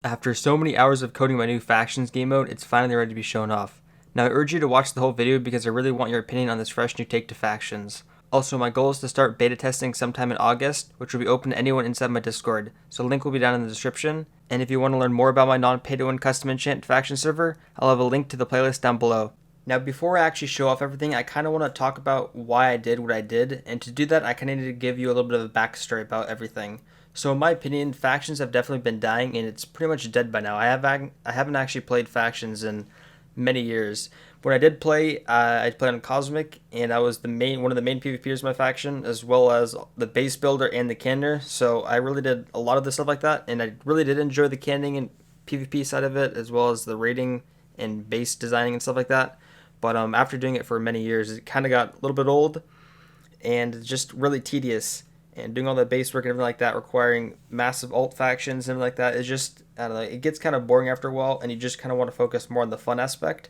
After so many hours of coding my new factions game mode, it's finally ready to be shown off. Now I urge you to watch the whole video because I really want your opinion on this fresh new take to factions. Also, my goal is to start beta testing sometime in August, which will be open to anyone inside my Discord, so the link will be down in the description. And if you want to learn more about my non-pay-to-win custom enchant faction server, I'll have a link to the playlist down below. Now before I actually show off everything, I kind of want to talk about why I did what I did, and to do that I kind of need to give you a little bit of a backstory about everything. So in my opinion, factions have definitely been dying, and it's pretty much dead by now. I haven't actually played factions in many years. When I did play, I played on Cosmic, and I was one of the main PvPers in my faction, as well as the base builder and the cannoneer. So I really did a lot of the stuff like that, and I really did enjoy the canning and PvP side of it, as well as the raiding and base designing and stuff like that. But after doing it for many years, it kind of got a little bit old, and just really tedious. And doing all the base work and everything like that, requiring massive alt factions and everything like that, is just, I don't know, it gets kind of boring after a while, and you just kind of want to focus more on the fun aspect.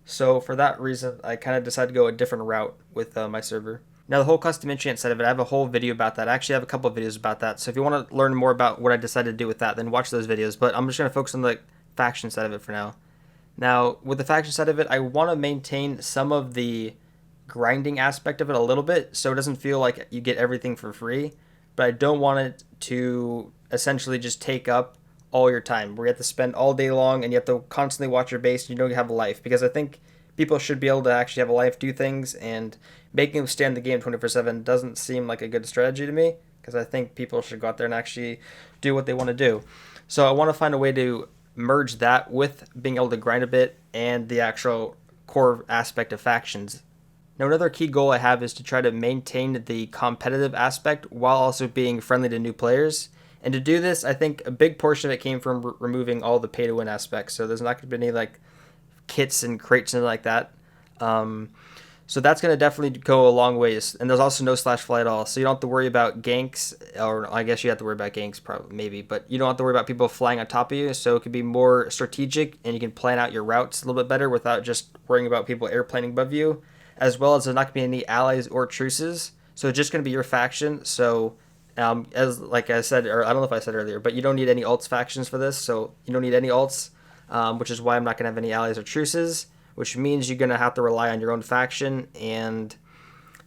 So for that reason, I kind of decided to go a different route with my server. Now the whole custom enchant side of it, I have a whole video about that. I actually have a couple of videos about that. So if you want to learn more about what I decided to do with that, then watch those videos. But I'm just going to focus on the faction side of it for now. Now with the faction side of it, I want to maintain some of the grinding aspect of it a little bit, so it doesn't feel like you get everything for free. But I don't want it to essentially just take up all your time, where you have to spend all day long and you have to constantly watch your base and you don't have a life. Because I think people should be able to actually have a life, do things, and making them stand the game 24/7 doesn't seem like a good strategy to me. Because I think people should go out there and actually do what they want to do. So I want to find a way to merge that with being able to grind a bit and the actual core aspect of factions. Now, another key goal I have is to try to maintain the competitive aspect while also being friendly to new players. And to do this, I think a big portion of it came from removing all the pay to win aspects. So there's not going to be any like kits and crates and like that. Um, so that's going to definitely go a long ways. And there's also no slash fly at all. So you don't have to worry about ganks, or I guess you have to worry about ganks probably maybe, but you don't have to worry about people flying on top of you. So it could be more strategic and you can plan out your routes a little bit better without just worrying about people airplaning above you, as well as there's not going to be any allies or truces. So it's just going to be your faction. So as like I said, or I don't know if I said earlier, but you don't need any alts factions for this. So you don't need any alts, which is why I'm not going to have any allies or truces, which means you're going to have to rely on your own faction. And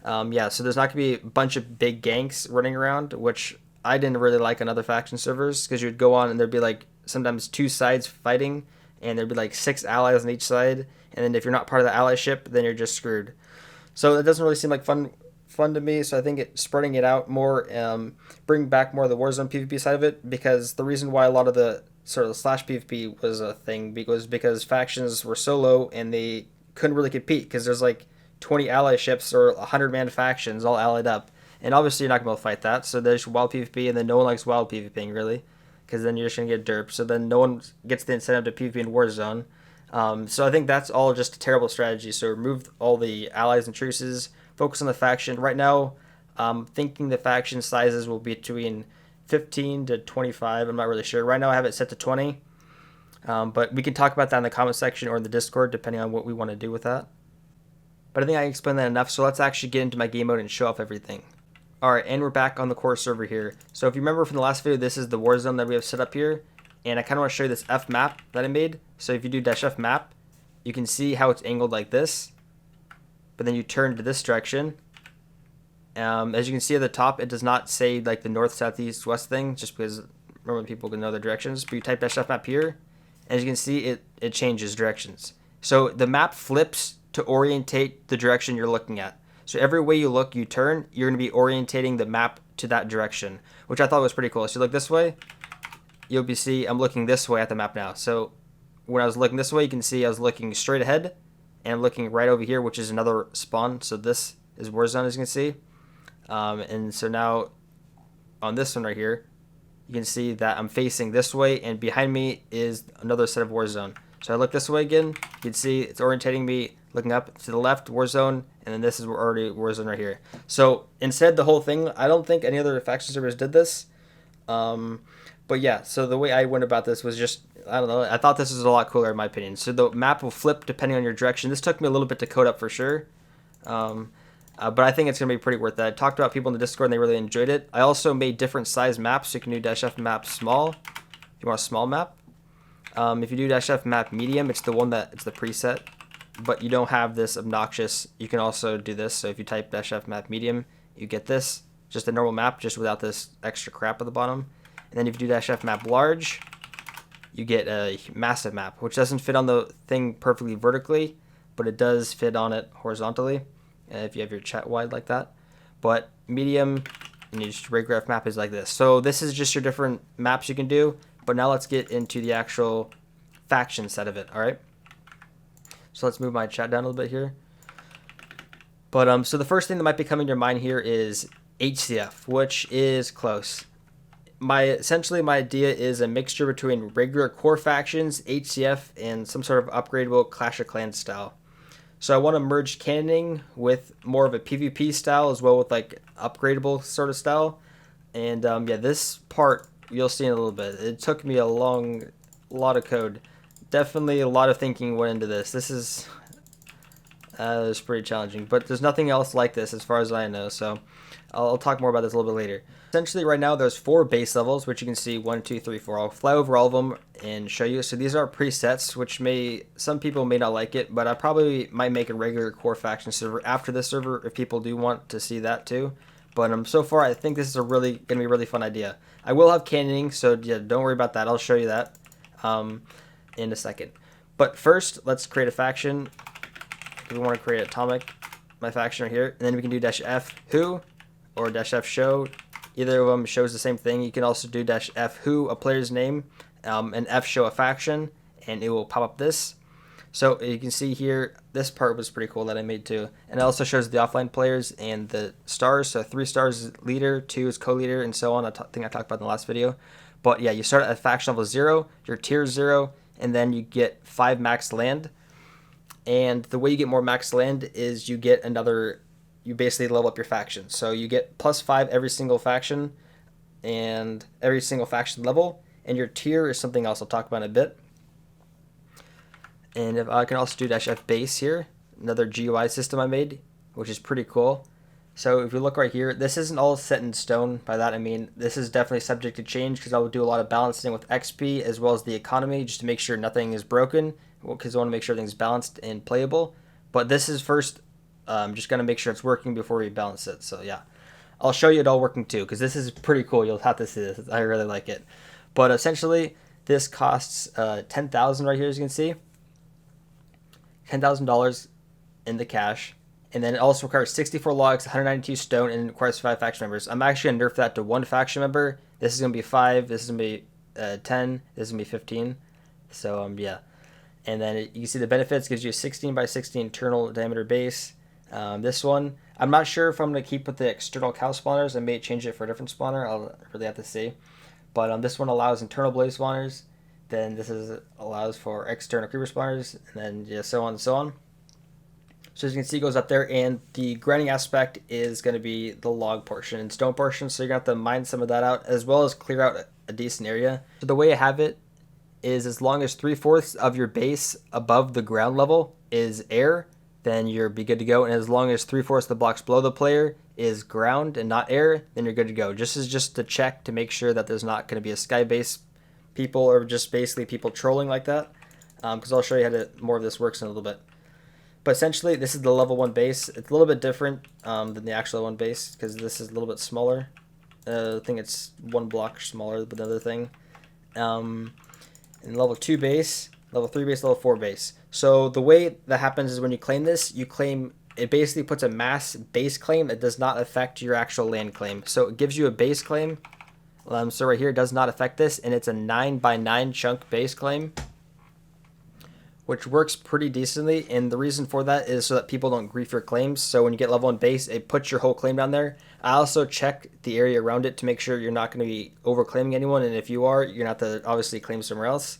yeah, so there's not going to be a bunch of big ganks running around, which I didn't really like on other faction servers, because you'd go on and there'd be like sometimes two sides fighting, and there'd be like 6 allies on each side. And then if you're not part of the allyship, then you're just screwed. So it doesn't really seem like fun to me. So I think spreading it out more, bring back more of the Warzone PvP side of it, because the reason why a lot of the sort of slash PvP was a thing was because factions were so low and they couldn't really compete, because there's like 20 ally ships or 100-man factions all allied up. And obviously you're not going to fight that. So there's wild PvP, and then no one likes wild PvPing really, because then you're just going to get derped. So then no one gets the incentive to PvP in Warzone. So I think that's all just a terrible strategy. So remove all the allies and truces, focus on the faction. Right now, thinking the faction sizes will be between 15 to 25. I'm not really sure. Right now I have it set to 20. But we can talk about that in the comment section or in the Discord, depending on what we want to do with that. But I think I explained that enough, so let's actually get into my game mode and show off everything. Alright, and we're back on the core server here. So if you remember from the last video, this is the war zone that we have set up here. And I kind of want to show you this F map that I made. So if you do -F map, you can see how it's angled like this. But then you turn to this direction. As you can see at the top, it does not say like the north, south, east, west thing, just because normally people can know the directions. But you type -F map here, and as you can see, it changes directions. So the map flips to orientate the direction you're looking at. So every way you look, you turn, you're going to be orientating the map to that direction, which I thought was pretty cool. So you look this way, you'll be see I'm looking this way at the map now. So when I was looking this way, you can see I was looking straight ahead, and I'm looking right over here, which is another spawn. So this is Warzone, as you can see. And so now on this one right here, you can see that I'm facing this way, and behind me is another set of Warzone. So I look this way again, you can see it's orientating me looking up to the left, Warzone, and then this is already Warzone right here. So instead, the whole thing, I don't think any other faction servers did this. But yeah, so the way I went about this was just, I don't know, I thought this was a lot cooler in my opinion. So the map will flip depending on your direction. This took me a little bit to code up for sure. But I think it's going to be pretty worth it. I talked about people in the Discord and they really enjoyed it. I also made different size maps, so you can do -F map small if you want a small map. If you do -f map medium, it's the one that it's the preset, but you don't have this obnoxious. You can also do this. So if you type -f map medium, you get this, just a normal map, just without this extra crap at the bottom. And then if you do -f map large, you get a massive map, which doesn't fit on the thing perfectly vertically, but it does fit on it horizontally, if you have your chat wide like that. But medium and you just regular map is like this. So this is just your different maps you can do. But now let's get into the actual faction set of it. All right. So let's move my chat down a little bit here. But so the first thing that might be coming to your mind here is HCF, which is close. Essentially my idea is a mixture between regular core factions, HCF, and some sort of upgradable Clash of Clans style. So I want to merge cannoning with more of a PvP style as well with like upgradable sort of style. And yeah, this part you'll see in a little bit. It took me a lot of code. Definitely a lot of thinking went into this. This is it's pretty challenging, but there's nothing else like this as far as I know. So I'll talk more about this a little bit later. Essentially right now there's 4 base levels, which you can see 1, 2, 3, 4. I'll fly over all of them and show you. So these are presets, which some people may not like it, but I probably might make a regular core faction server after this server if people do want to see that too. But so far I think this is gonna be a really fun idea. I will have cannoning, so yeah, don't worry about that. I'll show you that in a second. But first, let's create a faction. We want to create atomic, my faction right here, and then we can do -f who or -f show. Either of them shows the same thing. You can also do -f who, a player's name, and f show a faction, and it will pop up this. So you can see here, this part was pretty cool that I made too. And it also shows the offline players and the stars. So 3 stars is leader, 2 is co-leader, and so on. I think I talked about in the last video. But yeah, you start at faction level 0, your tier 0, and then you get 5 max land. And the way you get more max land is you basically level up your faction. So you get +5 every single faction and every single faction level. And your tier is something else I'll talk about in a bit. And if I can also do -f base here, another GUI system I made, which is pretty cool. So if you look right here, this isn't all set in stone. By that I mean this is definitely subject to change because I will do a lot of balancing with XP as well as the economy just to make sure nothing is broken, because I want to make sure everything's balanced and playable. But this is first, I'm just going to make sure it's working before we balance it. So yeah, I'll show you it all working too, because this is pretty cool. You'll have to see this. I really like it. But essentially, this costs 10,000 right here, as you can see. $10,000 in the cash. And then it also requires 64 logs, 192 stone, and it requires 5 faction members. I'm actually going to nerf that to 1 faction member. This is going to be 5. This is going to be 10. This is going to be 15. So yeah. And then you can see the benefits. Gives you a 16 by 16 internal diameter base. This one, I'm not sure if I'm going to keep with the external cow spawners. I may change it for a different spawner. I'll really have to see. But this one allows internal blaze spawners. Then this allows for external creeper spawners. And then yeah, so on and so on. So as you can see, it goes up there. And the grinding aspect is going to be the log portion and stone portion. So you're going to have to mine some of that out as well as clear out a decent area. So the way I have it is as long as 3/4 of your base above the ground level is air, then you're be good to go. And as long as 3/4 of the blocks below the player is ground and not air, then you're good to go. Just to check to make sure that there's not going to be a sky base people or just basically people trolling like that. Because I'll show you how more of this works in a little bit. But essentially, this is the level 1 base. It's a little bit different than the actual 1 base because this is a little bit smaller. I think it's 1 block smaller than the other thing. And level 2 base, level 3 base, level 4 base. So the way that happens is when you claim this, it basically puts a mass base claim that does not affect your actual land claim. So it gives you a base claim. So right here, it does not affect this, and it's a 9 by 9 chunk base claim, which works pretty decently. And the reason for that is so that people don't grief your claims. So when you get level 1 base, it puts your whole claim down there. I also check the area around it to make sure you're not going to be overclaiming anyone. And if you are, you're going to have to obviously claim somewhere else.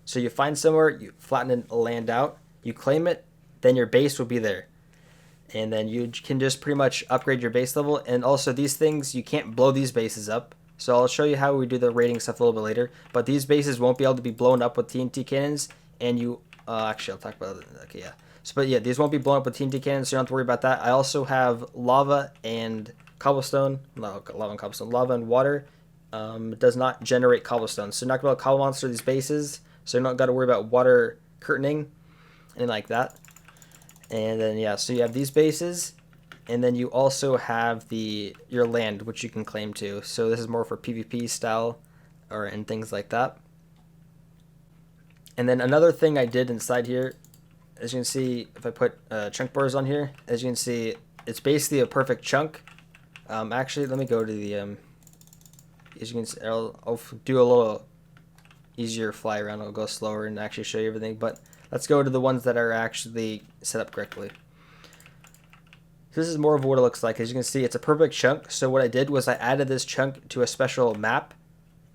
So you find somewhere, you flatten the land out, you claim it, then your base will be there. And then you can just pretty much upgrade your base level. And also these things, you can't blow these bases up. So I'll show you how we do the rating stuff a little bit later. But these bases won't be able to be blown up with TNT cannons. And actually, I'll talk about it. Okay, yeah. But yeah, these won't be blown up with TNT cannons, so you don't have to worry about that. I also have lava and cobblestone. No, lava and cobblestone. Lava and water. It does not generate cobblestone. So you're not going to be able to cobble monster these bases. so you don't got to worry about water curtaining and like that. And then yeah, so you have these bases, and then you also have your land, which you can claim to. So this is more for PvP style and things like that. And then another thing I did inside here, as you can see, if I put chunk bars on here, as you can see, it's basically a perfect chunk. Actually, let me go to the, as you can see, I'll do a little easier fly around. I'll go slower and actually show you everything. But let's go to the ones that are actually set up correctly. This is more of what it looks like. As you can see, it's a perfect chunk. So what I did was I added this chunk to a special map,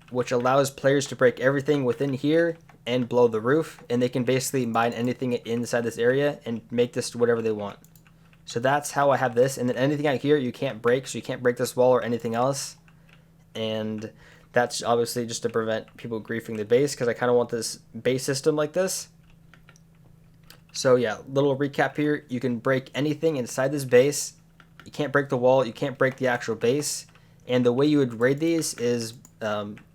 which allows players to break everything within here and below the roof, and they can basically mine anything inside this area and make this whatever they want. So that's how I have this, and then anything out here you can't break, so you can't break this wall or anything else. And that's obviously just to prevent people griefing the base, because I kind of want this base system like this. So yeah, little recap here. You can break anything inside this base. You can't break the wall. You can't break the actual base. And the way you would raid these is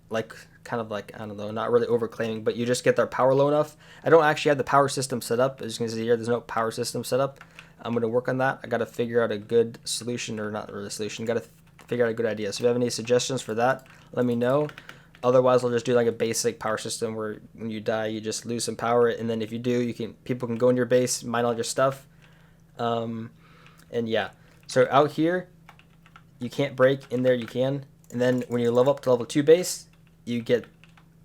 like kind of like, I don't know, not really overclaiming, but you just get their power low enough. I don't actually have the power system set up. As you can see here, there's no power system set up. I'm going to work on that. I got to figure out a good solution, or not really a solution. Got to figure out a good idea. So if you have any suggestions for that, let me know. Otherwise, I'll just do like a basic power system where when you die, you just lose some power, and then if you do, people can go in your base, mine all your stuff, and yeah. So out here, you can't break. In there, you can. And then when you level up to level 2 base, you get,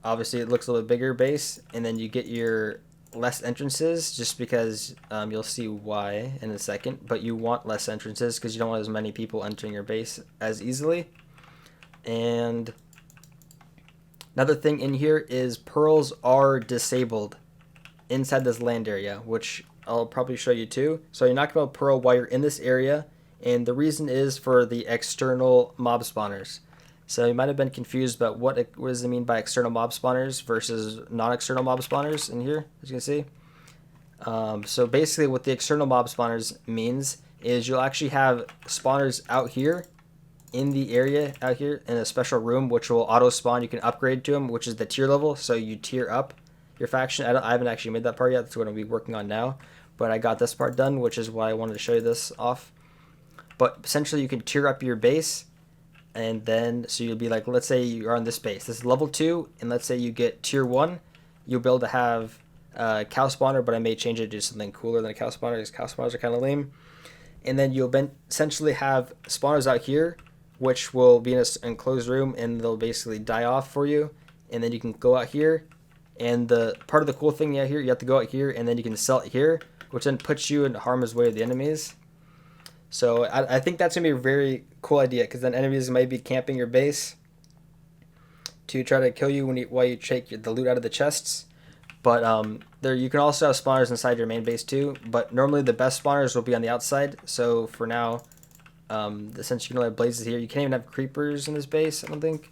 obviously it looks a little bit bigger base, and then you get your less entrances, just because you'll see why in a second. But you want less entrances because you don't want as many people entering your base as easily. And another thing in here is pearls are disabled inside this land area, which I'll probably show you too. So you're not going to pearl while you're in this area, and the reason is for the external mob spawners. So you might have been confused about what does it mean by external mob spawners versus non-external mob spawners in here, as you can see. So basically what the external mob spawners means is you'll actually have spawners out here in the area out here in a special room, which will auto spawn. You can upgrade to them, which is the tier level. So you tier up your faction. I haven't actually made that part yet. That's what I'll be working on now. But I got this part done, which is why I wanted to show you this off. But essentially you can tier up your base. And then, so you'll be like, let's say you're on this base. This is level 2, and let's say you get tier 1. You'll be able to have a cow spawner, but I may change it to something cooler than a cow spawner, because cow spawners are kind of lame. And then you'll essentially have spawners out here, which will be in an enclosed room, and they'll basically die off for you. And then you can go out here, and the part of the cool thing out here, you have to go out here, and then you can sell it here, which then puts you in harm's way of the enemies. So I think that's going to be a very cool idea, because then enemies might be camping your base to try to kill you while you take the loot out of the chests. But there you can also have spawners inside your main base too, but normally the best spawners will be on the outside. So for now, since you can only have blazes here, you can't even have creepers in this base, I don't think.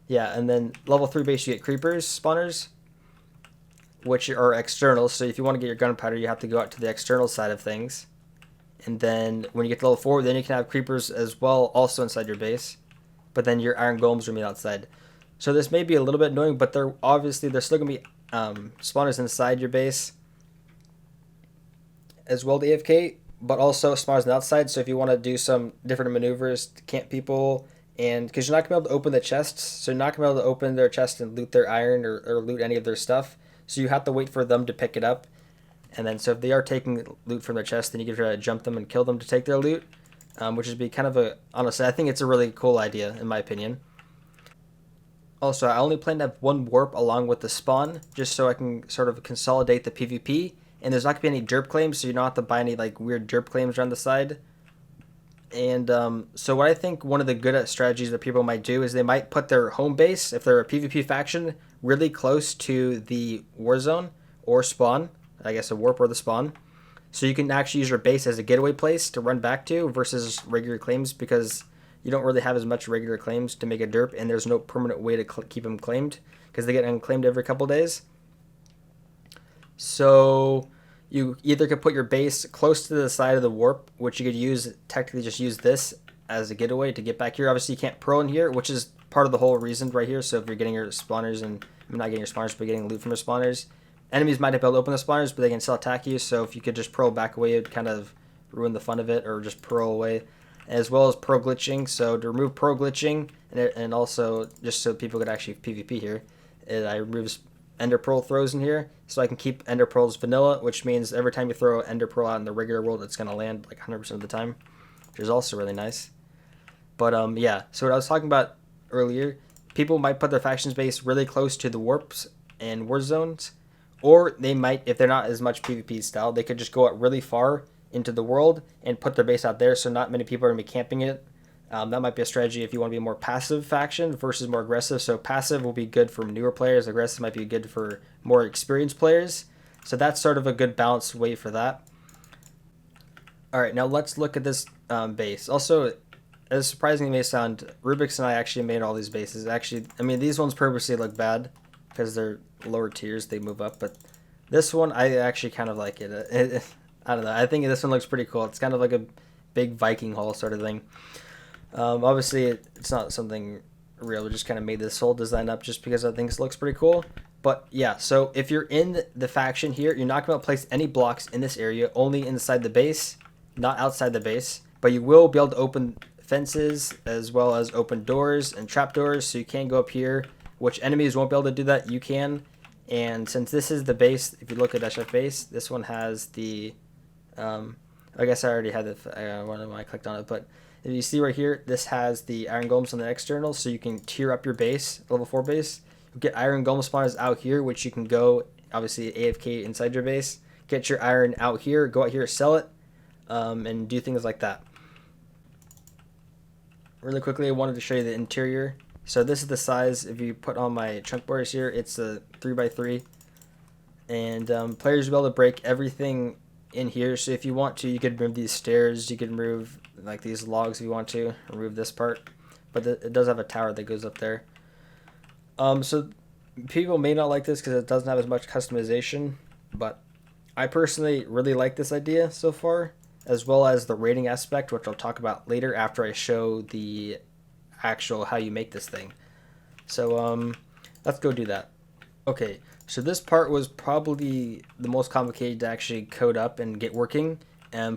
Yeah, and then level 3 base you get creepers spawners, which are external. So if you want to get your gunpowder, you have to go out to the external side of things. And then when you get to level 4, then you can have creepers as well, also inside your base. But then your iron golems remain outside. So this may be a little bit annoying, but they're still going to be spawners inside your base as well to AFK, but also spawners on the outside. So if you want to do some different maneuvers to camp people, and because you're not going to be able to open the chests, so you're not going to be able to open their chest and loot their iron or loot any of their stuff. So you have to wait for them to pick it up. And then, so if they are taking loot from their chest, then you can try to jump them and kill them to take their loot, which would be kind of honestly, I think it's a really cool idea, in my opinion. Also, I only plan to have one warp along with the spawn, just so I can sort of consolidate the PvP, and there's not going to be any derp claims, so you don't have to buy any like weird derp claims around the side. And so what I think one of the good strategies that people might do is they might put their home base, if they're a PvP faction, really close to the war zone or spawn. I guess a warp or the spawn, so you can actually use your base as a getaway place to run back to versus regular claims, because you don't really have as much regular claims to make a derp, and there's no permanent way to keep them claimed because they get unclaimed every couple days. So you either could put your base close to the side of the warp, which you could technically just use this as a getaway to get back here. Obviously you can't pearl in here, which is part of the whole reason right here. So if you're getting your spawners and not getting your spawners, but getting loot from your spawners. Enemies might be able to open the spawners, but they can still attack you, so if you could just pearl back away, it would kind of ruin the fun of it, or just pearl away. As well as pearl glitching, so to remove pearl glitching, and also just so people could actually PvP here, I remove ender pearl throws in here, so I can keep ender pearls vanilla, which means every time you throw ender pearl out in the regular world, it's going to land like 100% of the time, which is also really nice. But yeah, so what I was talking about earlier, people might put their factions base really close to the warps and war zones, or they might, if they're not as much PvP style, they could just go out really far into the world and put their base out there, so not many people are going to be camping it. That might be a strategy if you want to be a more passive faction versus more aggressive. So passive will be good for newer players. Aggressive might be good for more experienced players. So that's sort of a good balanced way for that. All right, now let's look at this base. Also, as surprising as it may sound, Rubik's and I actually made all these bases. Actually, I mean, these ones purposely look bad because they're lower tiers. They move up. But this one, I actually kind of like it. I don't know. I think this one looks pretty cool. It's kind of like a big Viking hall sort of thing. Obviously, it's not something real. We just kind of made this whole design up just because I think it looks pretty cool. But yeah, so if you're in the faction here, you're not going to place any blocks in this area, only inside the base, not outside the base. But you will be able to open fences as well as open doors and trapdoors, so you can go up here, which enemies won't be able to do that. You can. And since this is the base, if you look at SF base, this one has the I guess I already had the I don't know why I clicked on it, but if you see right here, this has the iron golems on the external, so you can tier up your base, level 4 base. You get iron golem spawners out here, which you can go obviously AFK inside your base, get your iron out here, go out here, sell it, and do things like that. Really quickly, I wanted to show you the interior. So this is the size. If you put on my chunk borders here, it's a 3x3, and players will be able to break everything in here. So if you want to, you could remove these stairs, you could remove like these logs if you want to, remove this part, but it does have a tower that goes up there. So people may not like this because it doesn't have as much customization, but I personally really like this idea so far, as well as the rating aspect, which I'll talk about later after I show the actual how you make this thing. So let's go do that. Okay, so this part was probably the most complicated to actually code up and get working.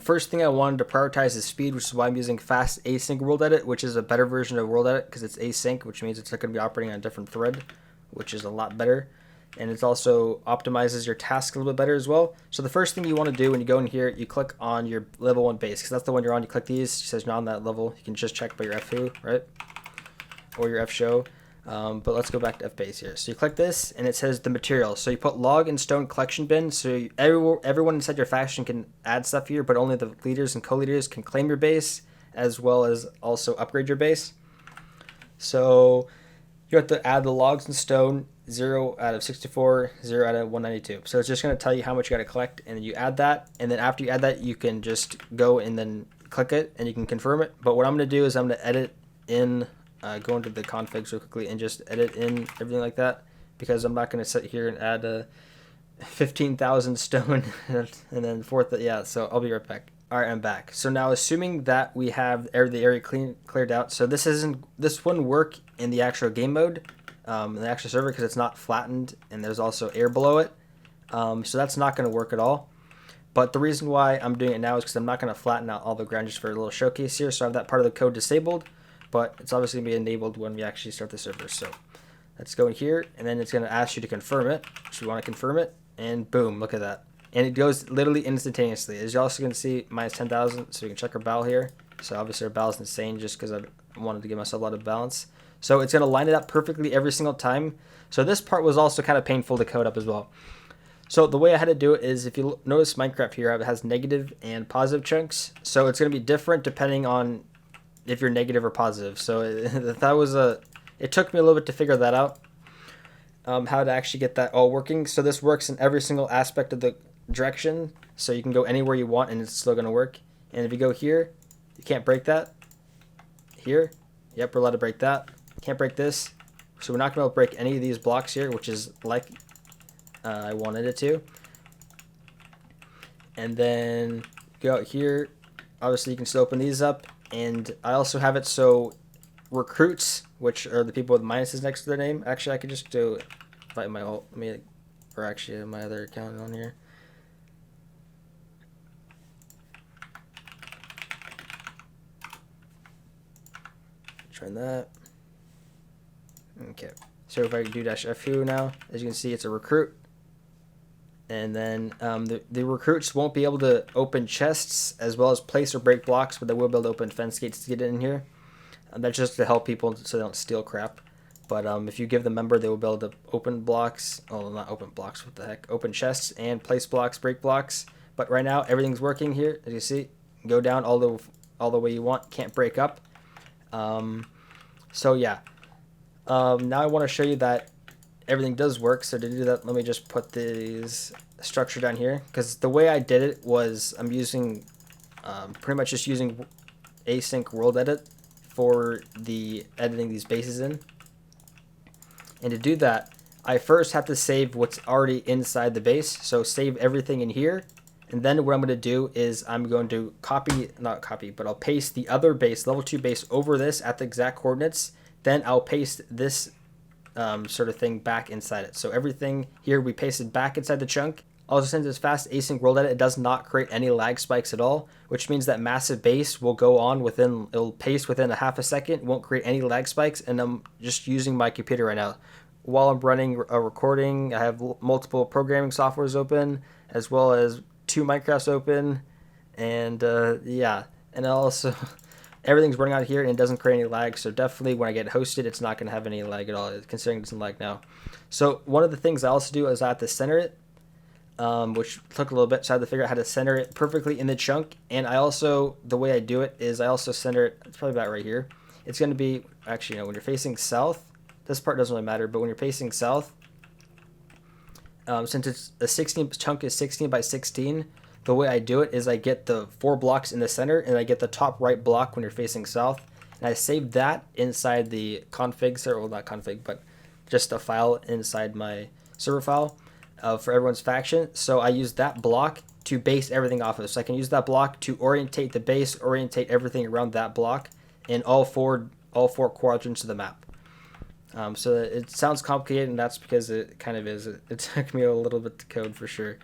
First thing I wanted to prioritize is speed, which is why I'm using fast async world edit, which is a better version of world edit because it's async, which means it's not going to be operating on a different thread, which is a lot better. And it also optimizes your task a little bit better as well. So the first thing you want to do when you go in here, you click on your level 1 base, because that's the one you're on. You click these, it says you're on that level. You can just check by your FWho, right? Or your FShow. But let's go back to FBase here. So you click this, and it says the material. So you put log and stone collection bin. So everyone inside your faction can add stuff here, but only the leaders and co-leaders can claim your base, as well as also upgrade your base. So you have to add the logs and stone, 0 out of 64, 0 out of 192. So it's just going to tell you how much you got to collect, and then you add that. And then after you add that, you can just go and then click it, and you can confirm it. But what I'm going to do is I'm going to edit in, go into the configs real quickly and just edit in everything like that, because I'm not going to sit here and add 15,000 stone and then yeah, so I'll be right back. All right, I'm back. So now, assuming that we have the area cleared out, so this wouldn't work in the actual game mode, in the actual server, because it's not flattened and there's also air below it. So that's not going to work at all. But the reason why I'm doing it now is because I'm not going to flatten out all the ground just for a little showcase here. So I have that part of the code disabled, but it's obviously going to be enabled when we actually start the server. So let's go in here, and then it's going to ask you to confirm it. So we want to confirm it, and boom, look at that. And it goes literally instantaneously. As you're also going to see, minus 10,000, so you can check our battle here. So obviously our battle's insane just because I wanted to give myself a lot of balance. So it's going to line it up perfectly every single time. So this part was also kind of painful to code up as well. So the way I had to do it is, if you notice Minecraft here, it has negative and positive chunks. So it's going to be different depending on if you're negative or positive. So it took me a little bit to figure that out, how to actually get that all working. So this works in every single aspect of the direction. So you can go anywhere you want and it's still going to work. And if you go here, you can't break that. Here, yep, we're allowed to break that. Can't break this. So we're not going to be able to break any of these blocks here, which is like I wanted it to. And then go out here. Obviously, you can still open these up. And I also have it so recruits, which are the people with minuses next to their name. Actually, I could just do find my alt, or actually my other account on here. Try that. Okay, so if I do -fu now, as you can see, it's a recruit. And then the recruits won't be able to open chests as well as place or break blocks, but they will be able to open fence gates to get in here. And that's just to help people so they don't steal crap. But if you give the member, they will be able to open blocks. Oh, not open blocks, what the heck? Open chests and place blocks, break blocks. But right now, everything's working here. As you see, go down all the way you want. Can't break up. So yeah. Now I want to show you that everything does work. So to do that, let me just put this structure down here. Because the way I did it was I'm using, pretty much just using async world edit for the editing these bases in. And to do that, I first have to save what's already inside the base. So save everything in here. And then what I'm going to do is I'm going to not copy, but I'll paste the other base, level 2 base, over this at the exact coordinates. Then I'll paste this sort of thing back inside it. So everything here we pasted back inside the chunk. Also, since it's fast async world edit, it does not create any lag spikes at all, which means that massive base will go on it'll paste within a half a second, won't create any lag spikes, and I'm just using my computer right now. While I'm running a recording, I have multiple programming softwares open, as well as 2 Minecrafts open, and yeah, and also everything's running out here and it doesn't create any lag, so definitely when I get hosted, it's not going to have any lag at all, considering it doesn't lag now. So one of the things I also do is I have to center it, which took a little bit, so I had to figure out how to center it perfectly in the chunk. And I also, the way I do it is I also center it, it's probably about right here. It's going to be, actually, when you're facing south, this part doesn't really matter, but when you're facing south, since it's a 16 chunk is 16 by 16, the way I do it is I get the 4 blocks in the center and I get the top right block when you're facing south. And I save that inside the config, well, not config, but just a file inside my server file for everyone's faction. So I use that block to base everything off of. So I can use that block to orientate the base, orientate everything around that block in all four quadrants of the map. So it sounds complicated, and that's because it kind of is. It took me a little bit to code for sure.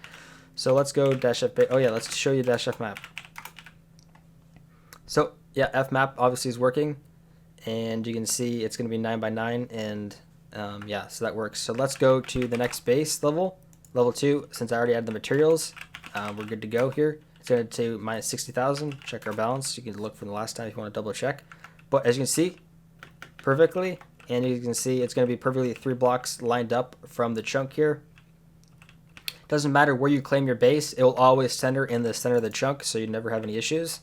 So let's go -f. Oh yeah, let's show you -f map. So yeah, f map obviously is working, and you can see it's going to be 9 by 9, and yeah, so that works. So let's go to the next base level 2. Since I already had the materials, we're good to go here. It's going to -60,000. Check our balance. You can look from the last time if you want to double check. But as you can see, perfectly, and you can see it's going to be perfectly 3 blocks lined up from the chunk here. Doesn't matter where you claim your base, it will always center in the center of the chunk, so you never have any issues.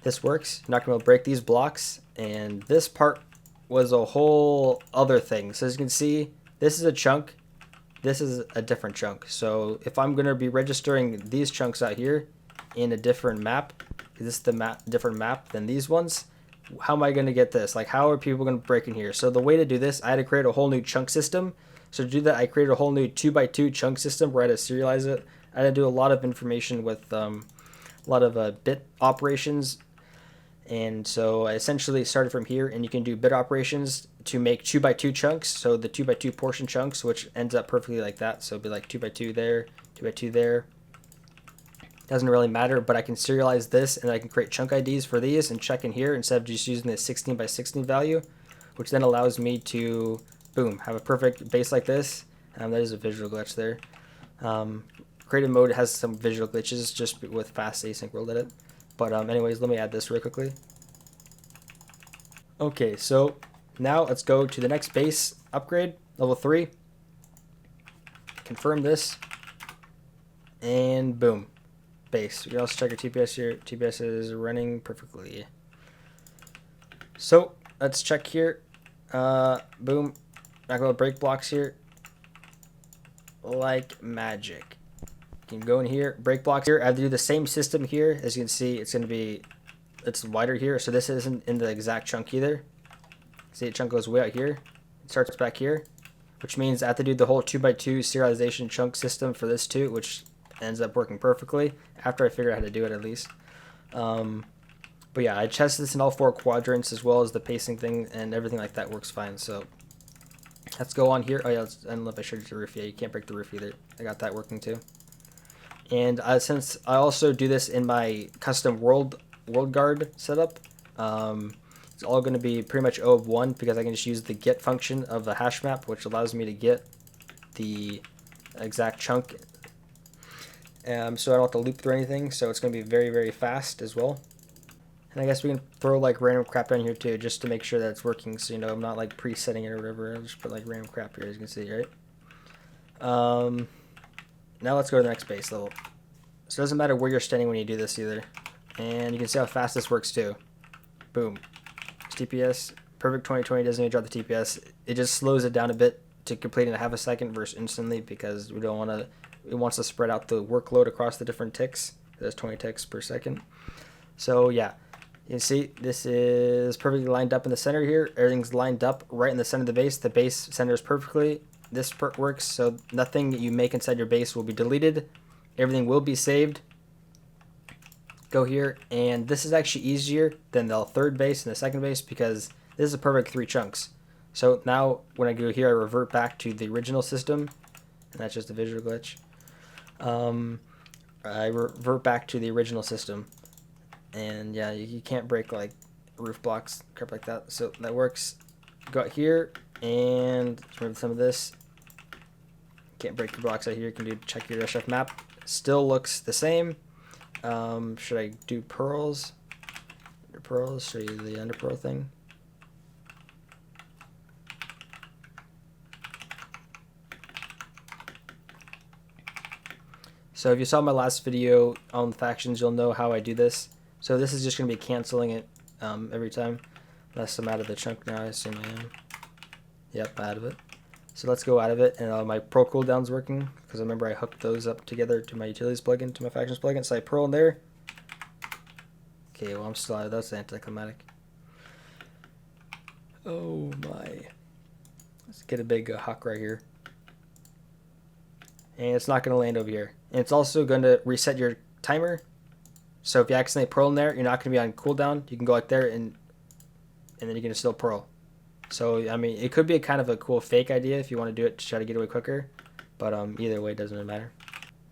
This works. You're not going to break these blocks, and this part was a whole other thing. So as you can see, this is a chunk, this is a different chunk. So if I'm going to be registering these chunks out here in a different map, this is the different map than these ones, how am I going to get this? Like, how are people going to break in here? So the way to do this, I had to create a whole new chunk system. So to do that, I created a whole new 2x2 chunk system where I had to serialize it. I had to do a lot of information with a lot of bit operations. And so I essentially started from here, and you can do bit operations to make 2x2 chunks. So the 2x2 portion chunks, which ends up perfectly like that. So it'd be like 2x2 there, 2x2 there. Doesn't really matter, but I can serialize this, and I can create chunk IDs for these and check in here instead of just using the 16 by 16 value, which then allows me to, boom, have a perfect base like this. That is a visual glitch there. Creative mode has some visual glitches just with fast async world edit. But anyways, let me add this real quickly. Okay, so now let's go to the next base upgrade, level 3. Confirm this, and boom. Base. You can also check your TPS here. TPS is running perfectly. So let's check here. Boom. Not going to break blocks here. Like magic. You can go in here, break blocks here. I have to do the same system here. As you can see, it's going to be, it's wider here. So this isn't in the exact chunk either. See, the chunk goes way out here. It starts back here, which means I have to do the whole 2x2 serialization chunk system for this too, which ends up working perfectly after I figure out how to do it at least. But yeah, I tested this in all 4 quadrants as well as the pacing thing, and everything like that works fine. So Let's go on here. Oh yeah, I don't know if I showed you the roof. Yeah, you can't break the roof either. I got that working too. And since I also do this in my custom world guard setup, it's all going to be pretty much O of 1 because I can just use the get function of the hash map, which allows me to get the exact chunk. So I don't have to loop through anything. So it's going to be very, very fast as well. And I guess we can throw like random crap down here too, just to make sure that it's working. So, you know, I'm not like presetting it or whatever. I'll just put like random crap here, as you can see, right? Now let's go to the next base level. So it doesn't matter where you're standing when you do this either. And you can see how fast this works too. Boom. TPS, perfect 2020 doesn't even drop the TPS. It just slows it down a bit to complete in a half a second versus instantly because we don't want to, it wants to spread out the workload across the different ticks. There's 20 ticks per second. So yeah. You see, this is perfectly lined up in the center here. Everything's lined up right in the center of the base. The base centers perfectly. This works, so nothing you make inside your base will be deleted. Everything will be saved. Go here, and this is actually easier than the third base and the second base because this is a perfect 3 chunks. So now when I go here, I revert back to the original system, and that's just a visual glitch. I revert back to the original system. And yeah, you can't break like roof blocks, crap like that. So that works. Go out here and remove some of this. Can't break the blocks out here. You can check your SF map. Still looks the same. Should I do pearls? Under pearls, show you the under pearl thing. So if you saw my last video on the factions, you'll know how I do this. So this is just going to be canceling it every time. Unless I'm out of the chunk now, I assume I am. Yep, out of it. So let's go out of it, and my Pearl cooldown's working, because I remember I hooked those up together to my utilities plugin, to my factions plugin, so I Pearl in there. Okay, well I'm still out of that. That's anticlimactic. Oh my. Let's get a big huck right here. And it's not going to land over here. And it's also going to reset your timer. So if you accidentally Pearl in there, you're not going to be on cooldown. You can go like there and then you can still Pearl. So, I mean, it could be a kind of a cool fake idea if you want to do it to try to get away quicker. But either way, it doesn't really matter.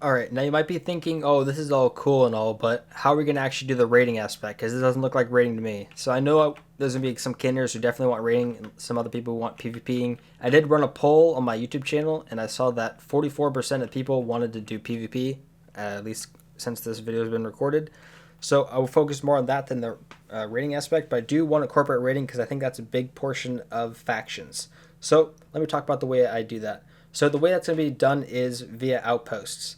Alright, now you might be thinking, oh, this is all cool and all, but how are we going to actually do the rating aspect? Because it doesn't look like rating to me. So I know there's going to be some cannoneers who definitely want rating and some other people who want PvPing. I did run a poll on my YouTube channel, and I saw that 44% of people wanted to do PvP, at least since this video has been recorded. So I will focus more on that than the rating aspect, but I do want a corporate rating because I think that's a big portion of factions. So let me talk about the way I do that. So the way that's going to be done is via outposts.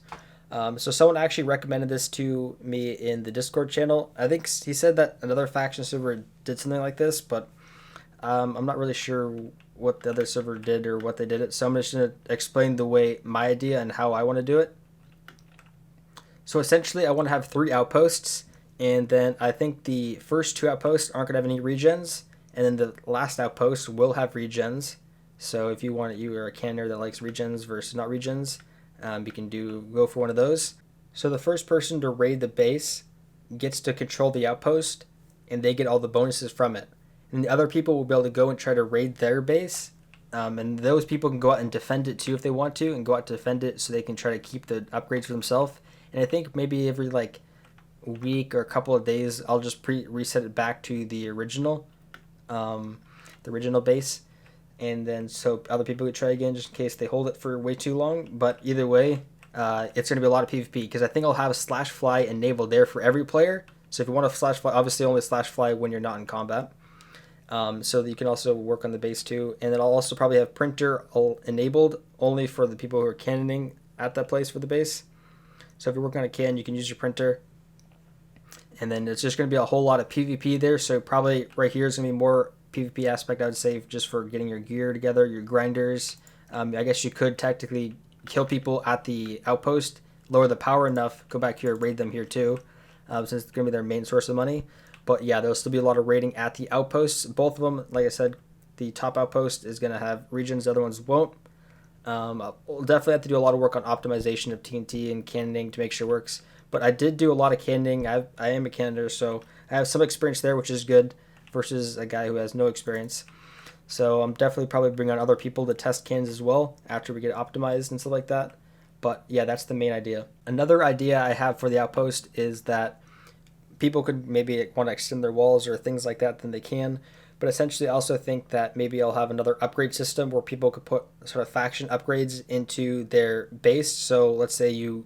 So someone actually recommended this to me in the Discord channel. I think he said that another faction server did something like this, but I'm not really sure what the other server did or what they did it. So I'm just going to explain the way my idea and how I want to do it. So essentially I want to have 3 outposts, and then I think the first 2 outposts aren't going to have any regens, and then the last outpost will have regens. So if you are a cannoneer that likes regens versus not regens, you can go for one of those. So the first person to raid the base gets to control the outpost, and they get all the bonuses from it. And the other people will be able to go and try to raid their base, and those people can go out and defend it too if they want to, and go out to defend it so they can try to keep the upgrades for themselves. And I think maybe every like week or a couple of days, I'll just reset it back to the original base. And then so other people could try again just in case they hold it for way too long. But either way, it's going to be a lot of PvP because I think I'll have a slash fly enabled there for every player. So if you want to slash fly, obviously only slash fly when you're not in combat. So that you can also work on the base too. And then I'll also probably have printer enabled only for the people who are cannoning at that place for the base. So if you're working on a can, you can use your printer. And then it's just going to be a whole lot of PvP there. So probably right here is going to be more PvP aspect, I would say, just for getting your gear together, your grinders. I guess you could technically kill people at the outpost, lower the power enough, go back here, raid them here too, since it's going to be their main source of money. But yeah, there'll still be a lot of raiding at the outposts. Both of them, like I said, the top outpost is going to have regions, the other ones won't. We'll definitely have to do a lot of work on optimization of TNT and cannoning to make sure it works. But I did do a lot of cannoning. I am a cannoneer, so I have some experience there, which is good, versus a guy who has no experience. So I'm definitely probably bring on other people to test cannons as well after we get optimized and stuff like that. But yeah, that's the main idea. Another idea I have for the outpost is that people could maybe want to extend their walls or things like that, then they can. But essentially, I also think that maybe I'll have another upgrade system where people could put sort of faction upgrades into their base. So let's say you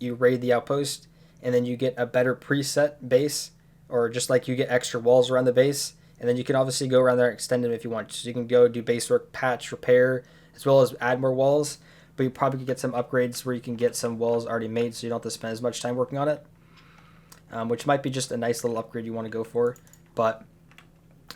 raid the outpost, and then you get a better preset base, or just like you get extra walls around the base, and then you can obviously go around there and extend them if you want. So you can go do base work, patch, repair, as well as add more walls. But you probably could get some upgrades where you can get some walls already made, so you don't have to spend as much time working on it. Which might be just a nice little upgrade you want to go for. But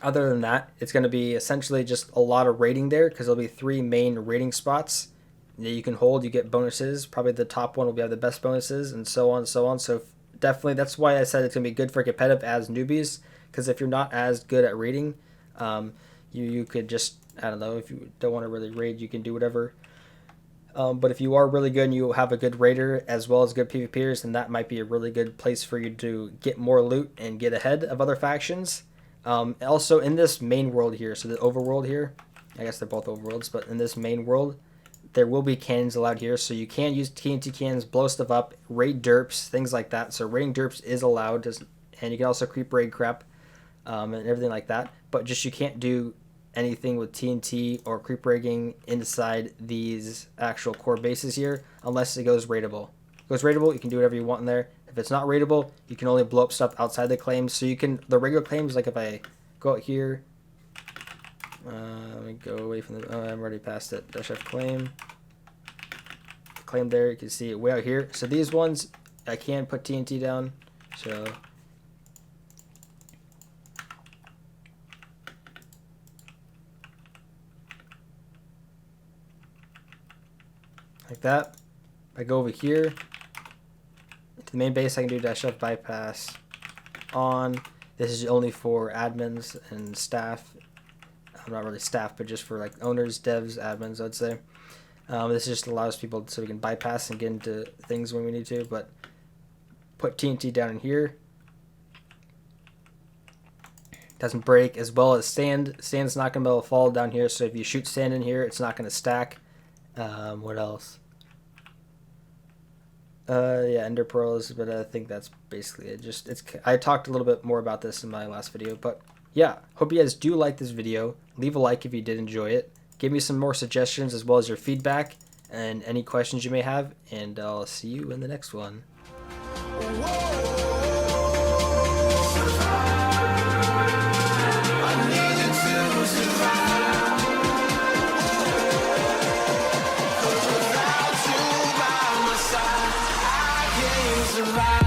other than that, it's going to be essentially just a lot of raiding there, because there'll be 3 main raiding spots that you can hold. You get bonuses. Probably the top one will have the best bonuses, and so on and so on. So definitely, that's why I said it's going to be good for competitive as newbies, because if you're not as good at raiding, you could just, I don't know, if you don't want to really raid, you can do whatever. But if you are really good and you have a good raider as well as good PvPers, then that might be a really good place for you to get more loot and get ahead of other factions. Also, in this main world here, so the overworld here, I guess they're both overworlds, but in this main world, there will be cannons allowed here. So you can use TNT cannons, blow stuff up, raid derps, things like that. So raiding derps is allowed, and you can also creep raid crap and everything like that. But just you can't do anything with TNT or creep rigging inside these actual core bases here unless it goes raidable. If it goes raidable, you can do whatever you want in there. If it's not raidable, you can only blow up stuff outside the claims. So you can, the regular claims, like if I go out here, let me go away from the, I'm already past it. Dash F claim there, you can see it way out here. So these ones, I can put TNT down. So like that. If I go over here to the main base, I can do dash F bypass on. This is only for admins and staff. Not really staff, but just for like owners, devs, admins, I'd say. This just allows people so we can bypass and get into things when we need to. But put TNT down in here. Doesn't break, as well as sand. Sand's not going to be able to fall down here, so if you shoot sand in here, it's not going to stack. What else? Yeah, ender pearls, but I think that's basically it. I talked a little bit more about this in my last video, but yeah, hope you guys do like this video. Leave a like if you did enjoy it. Give me some more suggestions as well as your feedback and any questions you may have, and I'll see you in the next one. Survive.